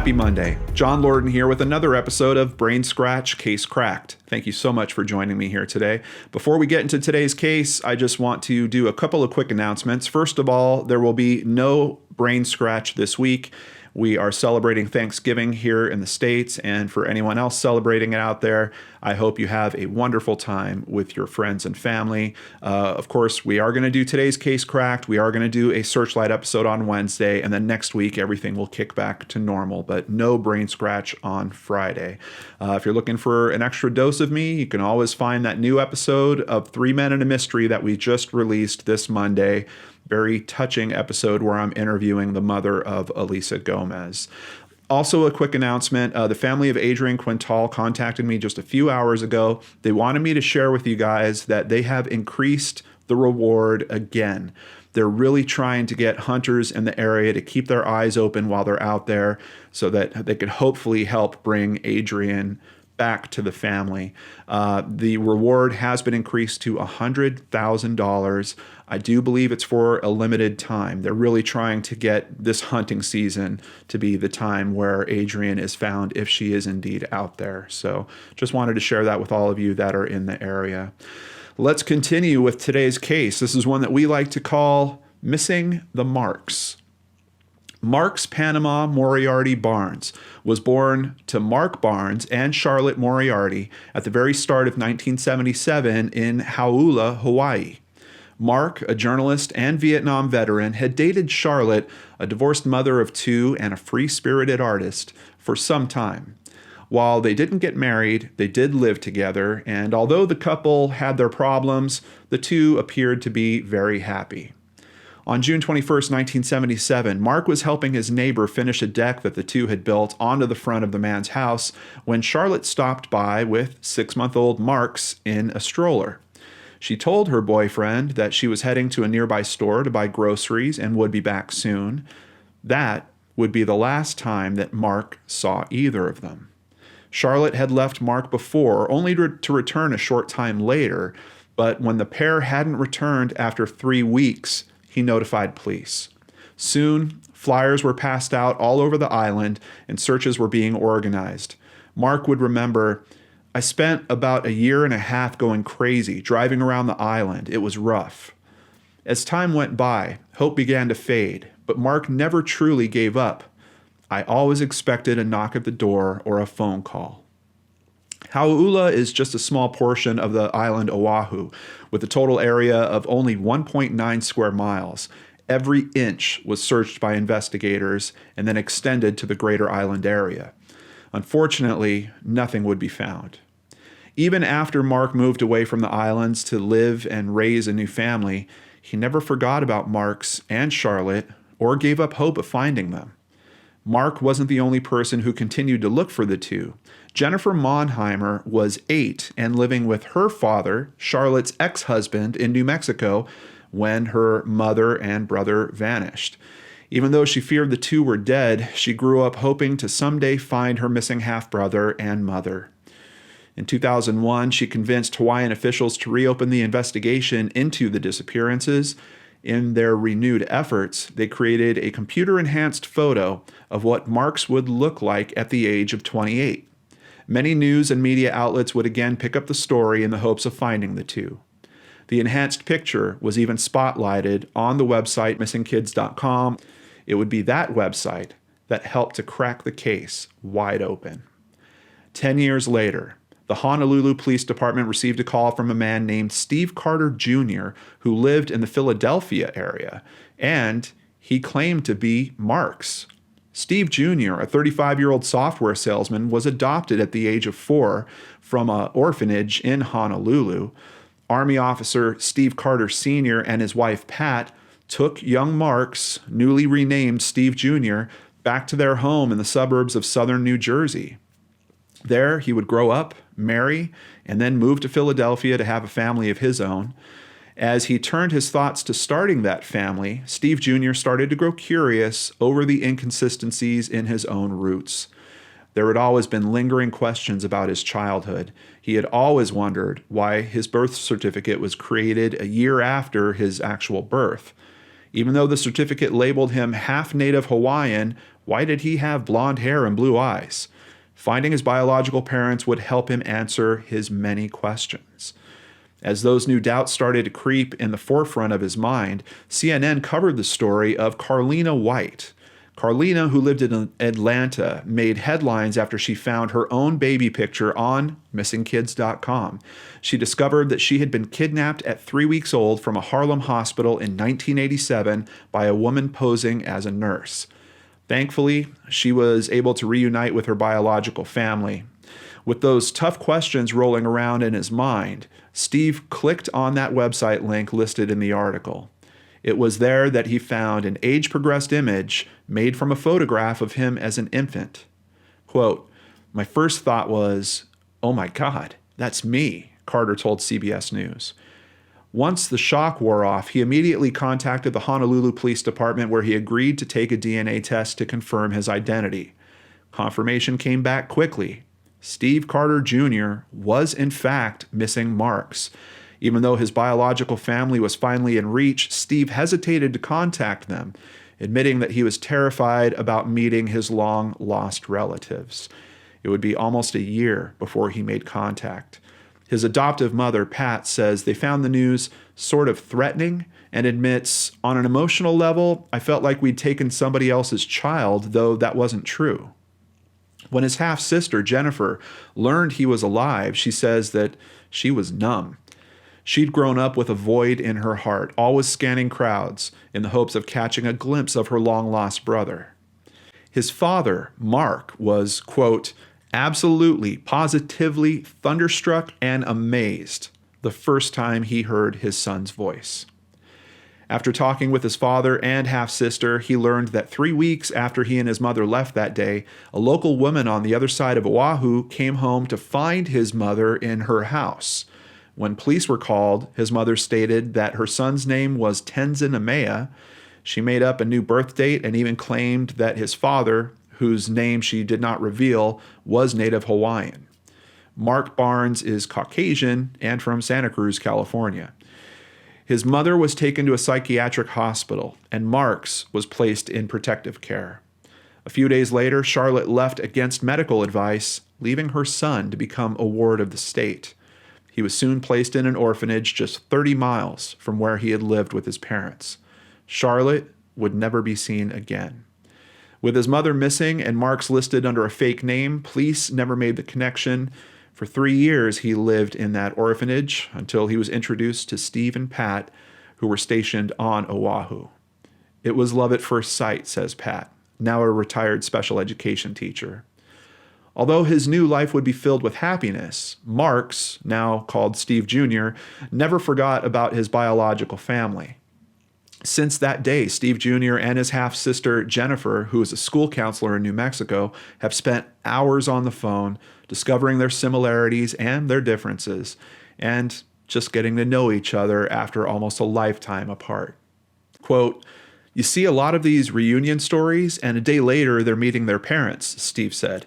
Happy Monday. John Lorden here with another episode of Brain Scratch Case Cracked. Thank you so much for joining me here today. Before we get into today's case, I just want to do a couple of quick announcements. First of all, there will be no Brain Scratch this week. We are celebrating Thanksgiving here in the States, and for anyone else celebrating it out there, I hope you have a wonderful time with your friends and family. Of course, we are going to do today's case cracked. We are going to do a Searchlight episode on Wednesday, and then next week, everything will kick back to normal, but no Brain Scratch on Friday. If you're looking for an extra dose of me, you can always find that new episode of 3 Men and a Mystery that we just released this Monday. Very touching episode where I'm interviewing the mother of Elisa Gomez. Also, a quick announcement. The family of Adrian Quintal contacted me just a few hours ago. They wanted me to share with you guys that they have increased the reward again. They're really trying to get hunters in the area to keep their eyes open while they're out there so that they could hopefully help bring Adrian back to the family. The reward has been increased to $100,000. I do believe it's for a limited time. They're really trying to get this hunting season to be the time where Adrian is found if she is indeed out there. So just wanted to share that with all of you that are in the area. Let's continue with today's case. This is one that we like to call Missing the Marx. Marx Panama Moriarty Barnes was born to Mark Barnes and Charlotte Moriarty at the very start of 1977 in Hauula, Hawaii. Mark, a journalist and Vietnam veteran, had dated Charlotte, a divorced mother of two and a free-spirited artist, for some time. While they didn't get married, they did live together, and although the couple had their problems, the two appeared to be very happy. On June 21st, 1977, Mark was helping his neighbor finish a deck that the two had built onto the front of the man's house when Charlotte stopped by with 6-month-old Marx in a stroller. She told her boyfriend that she was heading to a nearby store to buy groceries and would be back soon. That would be the last time that Mark saw either of them. Charlotte had left Mark before, only to return a short time later, but when the pair hadn't returned after 3 weeks, he notified police. Soon, flyers were passed out all over the island and searches were being organized. Mark would remember, "I spent about a year and a half going crazy, driving around the island. It was rough." As time went by, hope began to fade, but Mark never truly gave up. "I always expected a knock at the door or a phone call." Hauula is just a small portion of the island Oahu, with a total area of only 1.9 square miles. Every inch was searched by investigators and then extended to the greater island area. Unfortunately, nothing would be found. Even after Mark moved away from the islands to live and raise a new family, he never forgot about Marx and Charlotte or gave up hope of finding them. Mark wasn't the only person who continued to look for the two. Jennifer Monheimer was 8 and living with her father, Charlotte's ex-husband, in New Mexico when her mother and brother vanished. Even though she feared the two were dead, she grew up hoping to someday find her missing half-brother and mother. In 2001, she convinced Hawaiian officials to reopen the investigation into the disappearances. In their renewed efforts, they created a computer-enhanced photo of what Marx would look like at the age of 28. Many news and media outlets would again pick up the story in the hopes of finding the two. The enhanced picture was even spotlighted on the website missingkids.com. It would be that website that helped to crack the case wide open. 10 years later, the Honolulu Police Department received a call from a man named Steve Carter Jr., who lived in the Philadelphia area, and he claimed to be Marx. Steve Jr., a 35-year-old software salesman, was adopted at the age of 4 from an orphanage in Honolulu. Army officer Steve Carter Sr. and his wife Pat took young Marx, newly renamed Steve Jr., back to their home in the suburbs of southern New Jersey. There, he would grow up, marry, and then move to Philadelphia to have a family of his own. As he turned his thoughts to starting that family, Steve Jr. started to grow curious over the inconsistencies in his own roots. There had always been lingering questions about his childhood. He had always wondered why his birth certificate was created a year after his actual birth. Even though the certificate labeled him half Native Hawaiian, why did he have blonde hair and blue eyes? Finding his biological parents would help him answer his many questions. As those new doubts started to creep in the forefront of his mind, CNN covered the story of Carlina White. Carlina, who lived in Atlanta, made headlines after she found her own baby picture on missingkids.com. She discovered that she had been kidnapped at 3 weeks old from a Harlem hospital in 1987 by a woman posing as a nurse. Thankfully, she was able to reunite with her biological family. With those tough questions rolling around in his mind, Steve clicked on that website link listed in the article. It was there that he found an age-progressed image made from a photograph of him as an infant. Quote, "My first thought was, oh my God, that's me," Carter told CBS News. Once the shock wore off, he immediately contacted the Honolulu Police Department, where he agreed to take a DNA test to confirm his identity. Confirmation came back quickly. Steve Carter Jr. was in fact missing Marx. Even though his biological family was finally in reach, Steve hesitated to contact them, admitting that he was terrified about meeting his long-lost relatives. It would be almost a year before he made contact. His adoptive mother, Pat, says they found the news sort of threatening and admits, "On an emotional level, I felt like we'd taken somebody else's child, though that wasn't true." When his half-sister, Jennifer, learned he was alive, she says that she was numb. She'd grown up with a void in her heart, always scanning crowds in the hopes of catching a glimpse of her long-lost brother. His father, Mark, was, quote, "absolutely, positively thunderstruck and amazed" the first time he heard his son's voice. After talking with his father and half-sister, he learned that 3 weeks after he and his mother left that day, a local woman on the other side of Oahu came home to find his mother in her house. When police were called, his mother stated that her son's name was Tenzin Amea. She made up a new birth date and even claimed that his father, whose name she did not reveal, was Native Hawaiian. Mark Barnes is Caucasian and from Santa Cruz, California. His mother was taken to a psychiatric hospital, and Marx was placed in protective care. A few days later, Charlotte left against medical advice, leaving her son to become a ward of the state. He was soon placed in an orphanage just 30 miles from where he had lived with his parents. Charlotte would never be seen again. With his mother missing and Marx listed under a fake name, police never made the connection. For 3 years, he lived in that orphanage until he was introduced to Steve and Pat, who were stationed on Oahu. "It was love at first sight," says Pat, now a retired special education teacher. Although his new life would be filled with happiness, Marx, now called Steve Jr., never forgot about his biological family. Since that day, Steve Jr. and his half-sister Jennifer, who is a school counselor in New Mexico, have spent hours on the phone discovering their similarities and their differences, and just getting to know each other after almost a lifetime apart. Quote, "You see a lot of these reunion stories, and a day later they're meeting their parents," Steve said.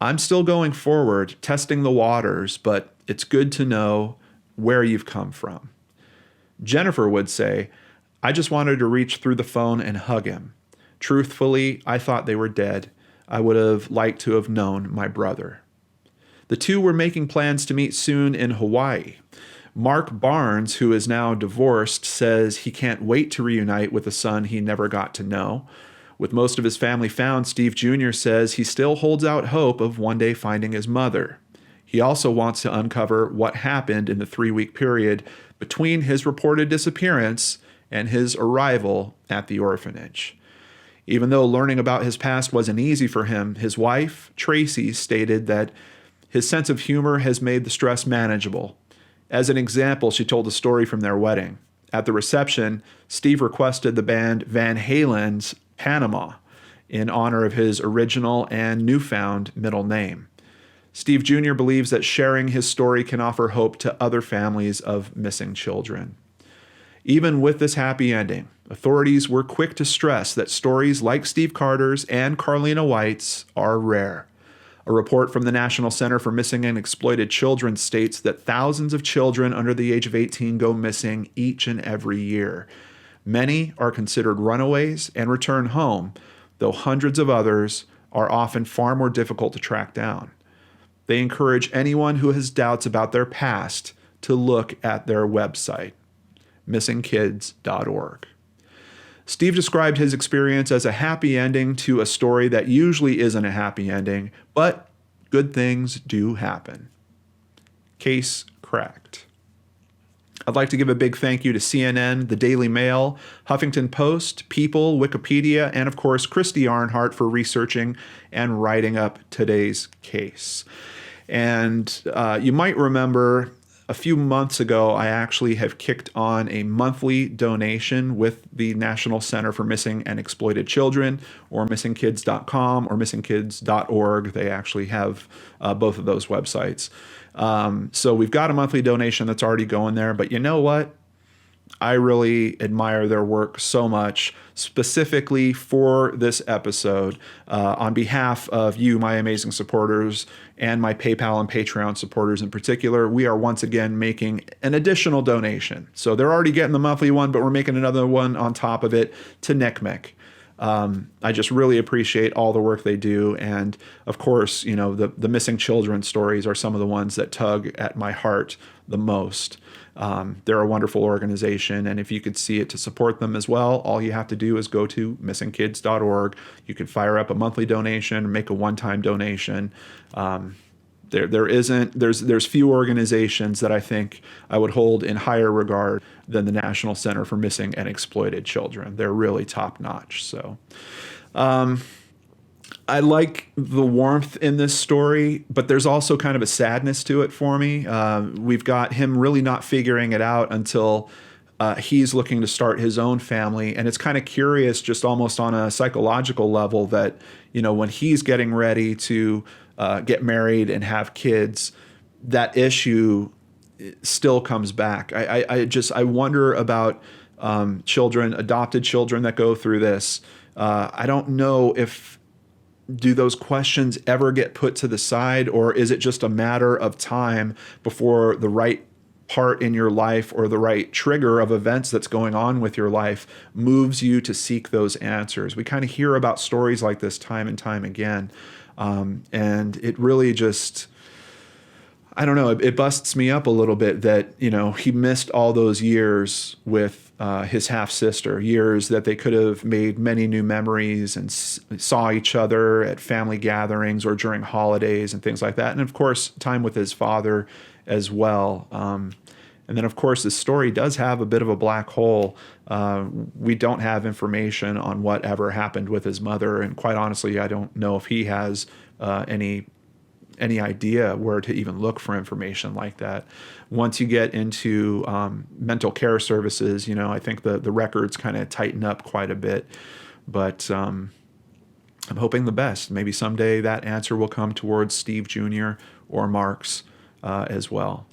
"I'm still going forward, testing the waters, but it's good to know where you've come from." Jennifer would say, "I just wanted to reach through the phone and hug him. Truthfully, I thought they were dead. I would have liked to have known my brother." The two were making plans to meet soon in Hawaii. Mark Barnes, who is now divorced, says he can't wait to reunite with a son he never got to know. With most of his family found, Steve Jr. says he still holds out hope of one day finding his mother. He also wants to uncover what happened in the 3-week period between his reported disappearance and his arrival at the orphanage. Even though learning about his past wasn't easy for him, his wife, Tracy, stated that his sense of humor has made the stress manageable. As an example, she told a story from their wedding. At the reception, Steve requested the band Van Halen's Panama in honor of his original and newfound middle name. Steve Jr. believes that sharing his story can offer hope to other families of missing children. Even with this happy ending, authorities were quick to stress that stories like Steve Carter's and Carlina White's are rare. A report from the National Center for Missing and Exploited Children states that thousands of children under the age of 18 go missing each and every year. Many are considered runaways and return home, though hundreds of others are often far more difficult to track down. They encourage anyone who has doubts about their past to look at their website, missingkids.org. Steve described his experience as a happy ending to a story that usually isn't a happy ending, but good things do happen. Case cracked. I'd like to give a big thank you to CNN, the Daily Mail, Huffington Post, People, Wikipedia, and of course, Christy Arnhart for researching and writing up today's case. And you might remember a few months ago, I actually have kicked on a monthly donation with the National Center for Missing and Exploited Children, or missingkids.com or missingkids.org. They actually have both of those websites. So we've got a monthly donation that's already going there, but you know what? I really admire their work so much, specifically for this episode. On behalf of you, my amazing supporters, and my PayPal and Patreon supporters in particular, we are once again making an additional donation. So they're already getting the monthly one, but we're making another one on top of it to NCMEC. I just really appreciate all the work they do. And of course, you know, the missing children stories are some of the ones that tug at my heart the most. They're a wonderful organization, and if you could see it to support them as well, all you have to do is go to missingkids.org. You can fire up a monthly donation, make a one-time donation. There's few organizations that I think I would hold in higher regard than the National Center for Missing and Exploited Children. They're really top-notch. So I like the warmth in this story, but there's also kind of a sadness to it for me. We've got him really not figuring it out until he's looking to start his own family. And it's kind of curious, just almost on a psychological level, that, you know, when he's getting ready to get married and have kids, that issue still comes back. I wonder about children, adopted children that go through this. I don't know if do those questions ever get put to the side, or is it just a matter of time before the right part in your life or the right trigger of events that's going on with your life moves you to seek those answers? We kind of hear about stories like this time and time again. And it really just, I don't know, it busts me up a little bit that, you know, he missed all those years with his half-sister, years that they could have made many new memories and saw each other at family gatherings or during holidays and things like that. And of course, time with his father as well. And then, of course, this story does have a bit of a black hole. We don't have information on what ever happened with his mother. And quite honestly, I don't know if he has any idea where to even look for information like that. Once you get into mental care services, you know, I think the records kind of tighten up quite a bit. But I'm hoping the best. Maybe someday that answer will come towards Steve Jr. or Marx as well.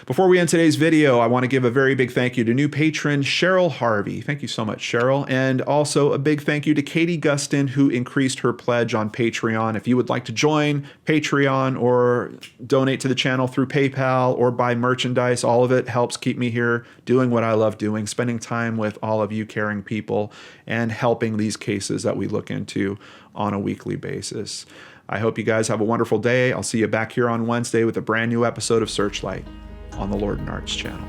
Before we end today's video, I want to give a very big thank you to new patron Cheryl Harvey. Thank you so much, Cheryl. And also a big thank you to Katie Gustin, who increased her pledge on Patreon. If you would like to join Patreon or donate to the channel through PayPal or buy merchandise, all of it helps keep me here doing what I love doing, spending time with all of you caring people and helping these cases that we look into on a weekly basis. I hope you guys have a wonderful day. I'll see you back here on Wednesday with a brand new episode of Searchlight on the Lord and Arts channel.